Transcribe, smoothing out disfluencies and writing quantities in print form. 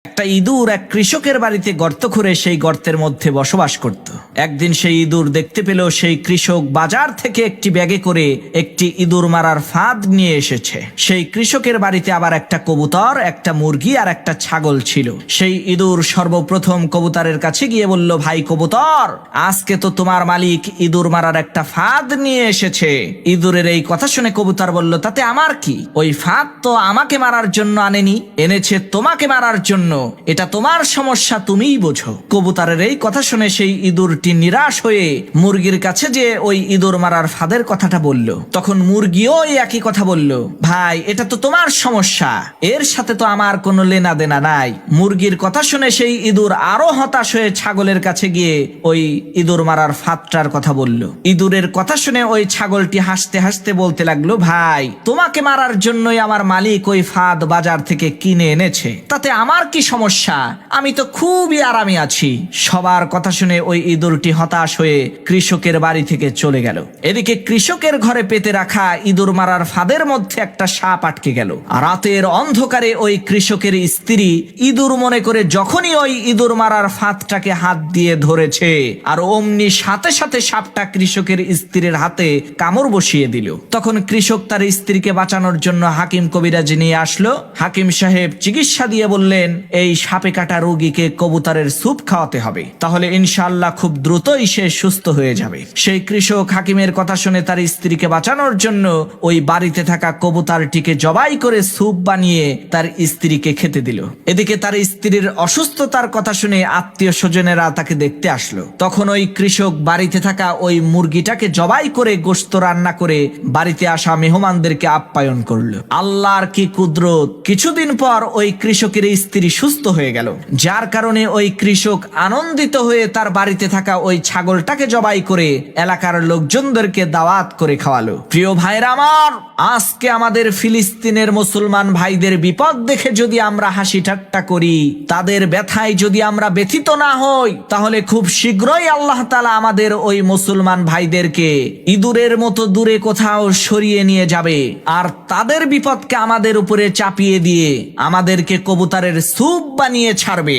একটা ইঁদুর এক কৃষকের বাড়িতে গর্ত করে সেই গর্তের মধ্যে বসবাস করত। একদিন সেই ইঁদুর দেখতে পেল সেই কৃষক বাজার থেকে একটি ব্যাগে করে একটি ইঁদুর মারার ফাঁদ নিয়ে এসেছে। সেই কৃষকের বাড়িতে আবার একটা কবুতর, একটা মুরগি আর একটা ছাগল ছিল। সেই ইঁদুর সর্বপ্রথম কবুতরের কাছে গিয়ে বলল, ভাই কবুতর, আজকে তো তোমার মালিক ইঁদুর মারার একটা ফাঁদ নিয়ে এসেছে। ইঁদুরের এই কথা শুনে কবুতর বলল, তাতে আমার কি? ওই ফাঁদ তো আমাকে মারার জন্য আনেনি, এনেছে তোমাকে মারার জন্য। এটা তোমার সমস্যা, তুমিই বোঝো। কবুতরের এই কথা শুনে সেই ইঁদুরটি নিরাশ হয়ে মুরগির কাছে যে ওই ইঁদুর মারার ফাঁদের কথাটা বলল। তখন মুরগিও এই একই কথা বলল, ভাই এটা তো তোমার সমস্যা, এর সাথে তো আমার কোনো লেনা দেনা নাই। মুরগির কথা শুনে সেই ইঁদুর আরো হতাশ হয়ে ছাগলের কাছে গিয়ে ওই ইঁদুর মারার ফাঁদটার কথা বলল। ইঁদুরের কথা শুনে ওই ছাগলটি হাসতে হাসতে বলতে লাগলো, ভাই তোমাকে মারার জন্যই আমার মালিক ওই ফাঁদ বাজার থেকে কিনে এনেছে, তাতে আমার কি সমস্যা? আমি তো খুবই আরামে আছি। সবার কথা শুনে ওই ইঁদুরটি হতাশ হয়ে কৃষকের বাড়ি থেকে চলে গেল। এদিকে কৃষকের ঘরে পেতে রাখা ইঁদুর মারার ফাঁদের মধ্যে একটা সাপ আটকে গেল। আর রাতের অন্ধকারে ওই কৃষকের স্ত্রী ইঁদুর মনে করে যখনই ওই ইঁদুর মারার ফাঁদটাকে হাত দিয়ে ধরেছে, আর অমনি সাথে সাথে সাপটা কৃষকের স্ত্রীর হাতে কামড় বসিয়ে দিল। তখন কৃষক তার স্ত্রীকে বাঁচানোর জন্য হাকিম কবিরাজ নিয়ে আসলো। হাকিম সাহেব চিকিৎসা দিয়ে বললেন, এই সাপে কাটা রোগীকে কবুতরের স্যুপ খাওয়াতে হবে, তাহলে ইনশাআল্লাহ খুব দ্রুতই সে সুস্থ হয়ে যাবে। সেই কৃষক হাকিমের কথা শুনে তার স্ত্রীকে বাঁচানোর জন্য ওই বাড়িতে থাকা কবুতরটিকে জবাই করে স্যুপ বানিয়ে তার স্ত্রীকে খেতে দিল। এদিকে তার স্ত্রীর অসুস্থতার কথা শুনে আত্মীয় স্বজনেরা তাকে দেখতে আসলো। তখন ওই কৃষক বাড়িতে থাকা ওই মুরগিটাকে জবাই করে গোশত রান্না করে বাড়িতে আসা মেহমানদেরকে আপ্যায়ন করলো। আল্লাহর কি কুদরত! কিছুদিন পর ওই কৃষকের স্ত্রী সুস্থ হয়ে গেল, যার কারণে ওই কৃষক আনন্দিত হয়ে তার বাড়িতে থাকা ওই ছাগলটাকে জবাই করে এলাকার লোকজনদেরকে দাওয়াত করে খাওয়ালো। প্রিয় ভাইরা আমার, আজকে আমাদের ফিলিস্তিনের মুসলমান ভাইদের বিপদ দেখে যদি আমরা হাসি ঠাট্টা করি, তাদের ব্যথায় যদি আমরা ব্যথিত না হই, তাহলে খুব শীঘ্রই আল্লাহ তাআলা আমাদের ওই মুসলমান ভাইদেরকে ইঁদুরের মতো দূরে কোথাও সরিয়ে নিয়ে যাবে, আর তাদের বিপদকে আমাদের উপরে চাপিয়ে দিয়ে আমাদেরকে কবুতরের স্যুপ বানিয়ে ছাড়বে।